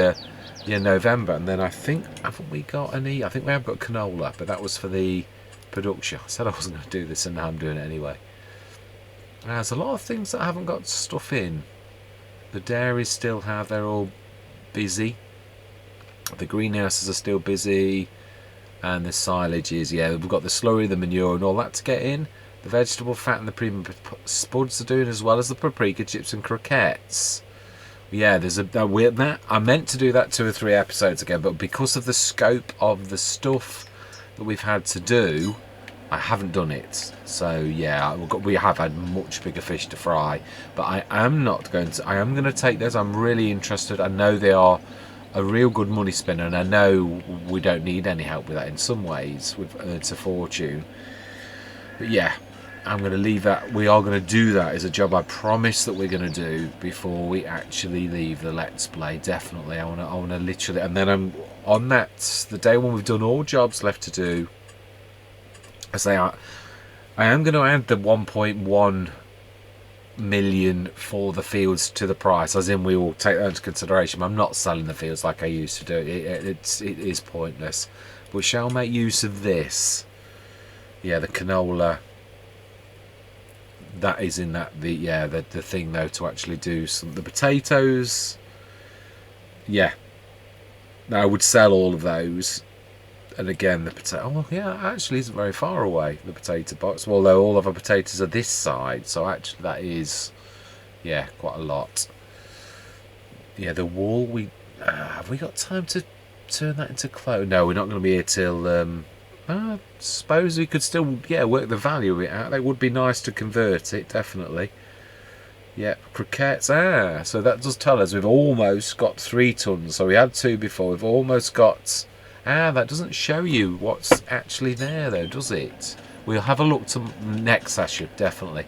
yeah, November, and then I think, haven't we got any? I think we have got canola, but that was for the production. I said I wasn't going to do this, and now I'm doing it anyway. There's a lot of things that I haven't got stuff in. The dairies still have, they're all busy. The greenhouses are still busy, and the silage is, yeah, we've got the slurry, the manure, and all that to get in. The vegetable fat and the premium spuds are doing, as well as the paprika chips and croquettes. Yeah, there's that I meant to do that 2 or 3 episodes ago, but because of the scope of the stuff that we've had to do, I haven't done it. So yeah, we have had much bigger fish to fry, but I am going to take those. I'm really interested. I know they are a real good money spinner, and I know we don't need any help with that in some ways. We've earned a fortune, but yeah, I'm going to leave that. We are going to do that as a job I promise that we're going to do before we actually leave the Let's Play. Definitely, I want to literally, and then I'm on that, the day when we've done all jobs left to do. I say I am going to add the 1.1 million for the fields to the price, as in we will take that into consideration. I'm not selling the fields like I used to do. It is pointless. But we shall make use of this. Yeah, the canola. That is in that the thing though, to actually do the potatoes. Yeah, now I would sell all of those, and again the potato. Oh well, yeah, actually isn't very far away, the potato box. Well, although all of our potatoes are this side, so actually that is, yeah, quite a lot. Yeah, the wool. Have we got time to turn that into clothes? No, we're not going to be here till. I suppose we could still, work the value of it out. It would be nice to convert it, definitely. Yeah, croquettes. So that does tell us we've almost got 3 tons. So we had 2 before. We've almost got. That doesn't show you what's actually there, though, does it? We'll have a look to next session, definitely.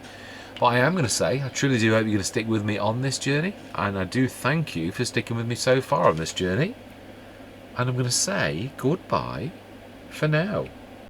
But I am going to say, I truly do hope you're going to stick with me on this journey, and I do thank you for sticking with me so far on this journey. And I'm going to say goodbye for now.